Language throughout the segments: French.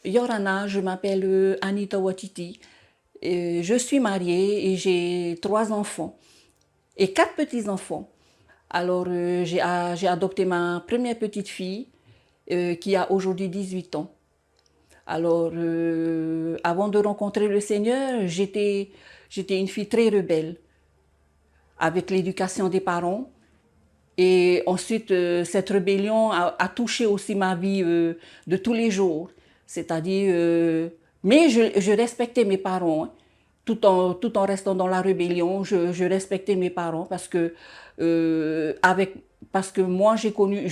Yorana, je m'appelle Anita Watiti. Je suis mariée et j'ai 3 enfants et 4 petits-enfants. Alors, j'ai adopté ma première petite fille qui a aujourd'hui 18 ans. Alors, avant de rencontrer le Seigneur, j'étais une fille très rebelle, avec l'éducation des parents. Et ensuite, cette rébellion a touché aussi ma vie de tous les jours. C'est-à-dire, mais je respectais mes parents, hein. Tout en restant dans la rébellion, je respectais mes parents euh, avec, parce que moi, je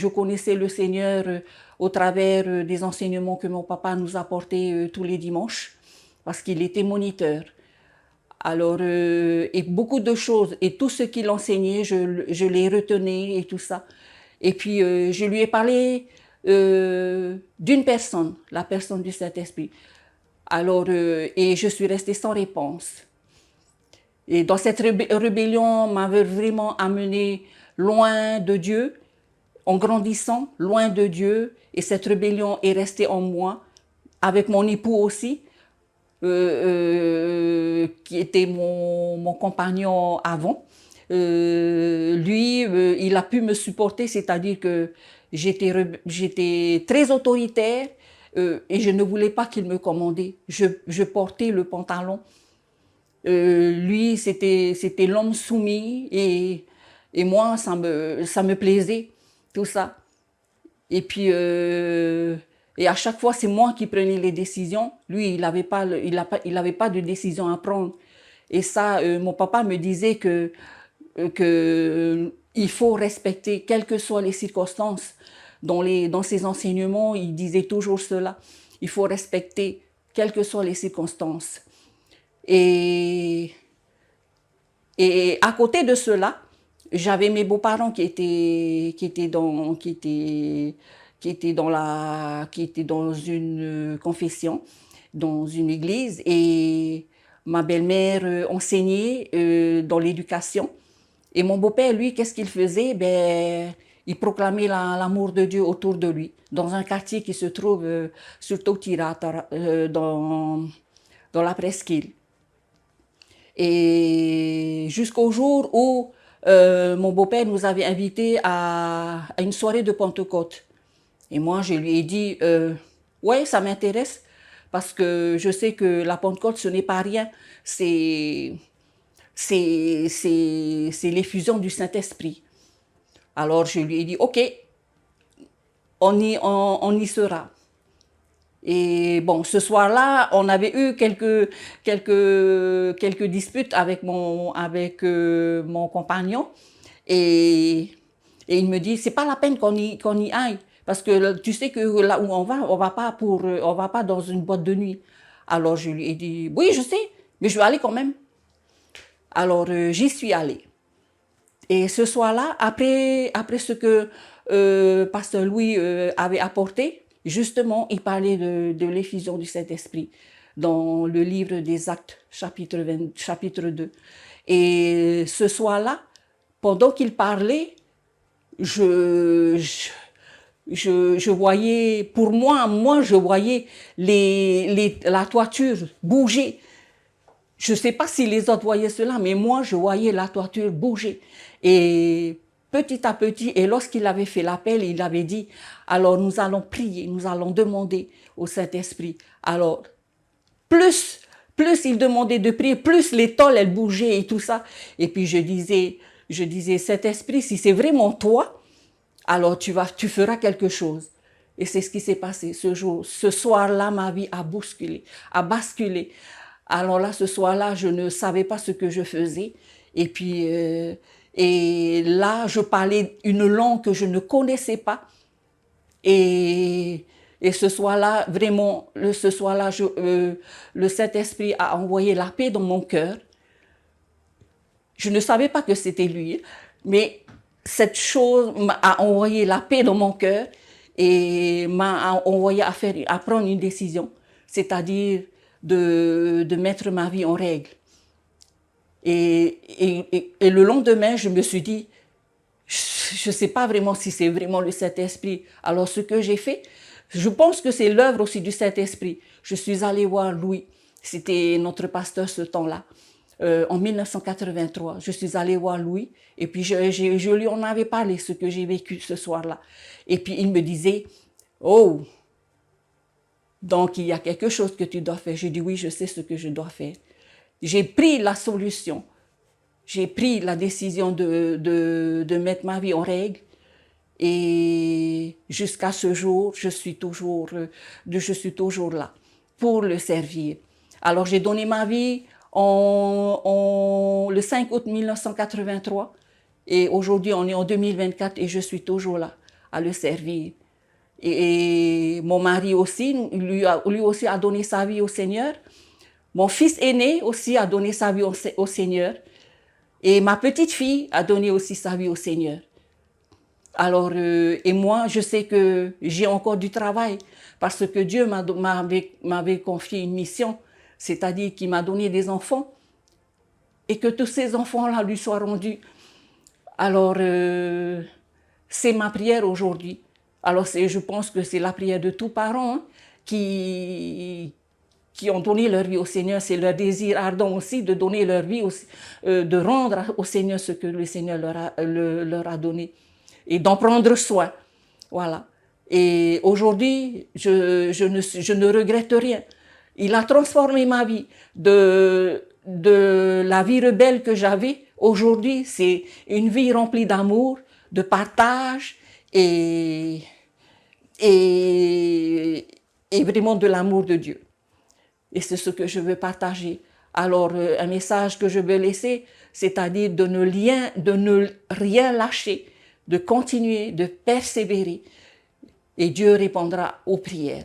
connaissais le Seigneur au travers des enseignements que mon papa nous apportait tous les dimanches, parce qu'il était moniteur. Alors, et beaucoup de choses, et tout ce qu'il enseignait, je les retenais et tout ça. Et puis, je lui ai parlé d'une personne, la personne du Saint-Esprit. Alors, et je suis restée sans réponse. Et dans cette rébellion m'avait vraiment amené loin de Dieu, en grandissant, loin de Dieu. Et cette rébellion est restée en moi, avec mon époux aussi, qui était mon compagnon avant. Lui, il a pu me supporter, c'est-à-dire que j'étais très autoritaire et je ne voulais pas qu'il me commandait. Je portais le pantalon. Lui, c'était l'homme soumis et moi, ça me plaisait, tout ça. Et puis, et à chaque fois, c'est moi qui prenais les décisions. Lui, il avait pas de décision à prendre. Et ça, mon papa me disait que il faut respecter, quelles que soient les circonstances. Dans ses enseignements, il disait toujours cela. Il faut respecter, quelles que soient les circonstances. Et, et à côté de cela, j'avais mes beaux-parents qui étaient dans une confession, dans une église, et ma belle-mère enseignait dans l'éducation. Et mon beau-père, lui, qu'est-ce qu'il faisait? Ben, il proclamait l'amour de Dieu autour de lui, dans un quartier qui se trouve sur Tautira, dans la presqu'île. Et jusqu'au jour où mon beau-père nous avait invités à une soirée de Pentecôte. Et moi, je lui ai dit, ouais, ça m'intéresse, parce que je sais que la Pentecôte, ce n'est pas rien, c'est, c'est l'effusion du Saint-Esprit. Alors, je lui ai dit, OK, on y sera. Et bon, ce soir-là, on avait eu quelques disputes avec mon compagnon. Et, et il me dit, c'est pas la peine qu'on y aille. Parce que tu sais que là où on va pas dans une boîte de nuit. Alors je lui ai dit, oui, je sais, mais je vais aller quand même. Alors j'y suis allée. Et ce soir-là, après ce que Pasteur Louis avait apporté, justement, il parlait de l'effusion du Saint-Esprit dans le livre des Actes, chapitre 2. Et ce soir-là, pendant qu'il parlait, je, je, je voyais, pour moi, je voyais la toiture bouger. Je ne sais pas si les autres voyaient cela, mais moi, je voyais la toiture bouger. Et petit à petit, et lorsqu'il avait fait l'appel, il avait dit, alors nous allons prier, nous allons demander au Saint-Esprit. Alors, plus il demandait de prier, plus les tôles, elles bougeaient et tout ça. Et puis je disais, Saint-Esprit, si c'est vraiment toi, alors tu feras quelque chose. Et c'est ce qui s'est passé ce soir-là, ma vie a bousculé, a basculé. Alors là, ce soir-là, je ne savais pas ce que je faisais. Et puis, et là, je parlais une langue que je ne connaissais pas. Et ce soir-là, vraiment, ce soir-là, le Saint-Esprit a envoyé la paix dans mon cœur. Je ne savais pas que c'était lui, mais cette chose a envoyé la paix dans mon cœur et m'a envoyé à prendre une décision, c'est-à-dire de mettre ma vie en règle. Et le lendemain, je me suis dit, je ne sais pas vraiment si c'est vraiment le Saint-Esprit. Alors ce que j'ai fait, Je pense que c'est l'œuvre aussi du Saint-Esprit. Je suis allée voir Louis, c'était notre pasteur ce temps-là, en 1983. Je suis allée voir Louis et puis je lui en avais parlé, ce que j'ai vécu ce soir-là. Et puis il me disait, oh, donc il y a quelque chose que tu dois faire. Je dis oui, je sais ce que je dois faire. J'ai pris la solution. J'ai pris la décision de mettre ma vie en règle. Et jusqu'à ce jour, je suis toujours là pour le servir. Alors j'ai donné ma vie le 5 août 1983 et aujourd'hui on est en 2024 et je suis toujours là à le servir. Et mon mari aussi, lui aussi a donné sa vie au Seigneur. Mon fils aîné aussi a donné sa vie au Seigneur. Et ma petite fille a donné aussi sa vie au Seigneur. Alors, et moi, je sais que j'ai encore du travail parce que Dieu m'avait confié une mission, c'est-à-dire qu'il m'a donné des enfants et que tous ces enfants-là lui soient rendus. Alors, c'est ma prière aujourd'hui. Alors, je pense que c'est la prière de tous parents qui ont donné leur vie au Seigneur. C'est leur désir ardent aussi de donner leur vie, de rendre au Seigneur ce que le Seigneur leur a donné et d'en prendre soin. Voilà. Et aujourd'hui, je ne regrette rien. Il a transformé ma vie de la vie rebelle que j'avais. Aujourd'hui, c'est une vie remplie d'amour, de partage et vraiment de l'amour de Dieu. Et c'est ce que je veux partager. Alors, un message que je veux laisser, c'est-à-dire de ne rien lâcher, de continuer, de persévérer. Et Dieu répondra aux prières.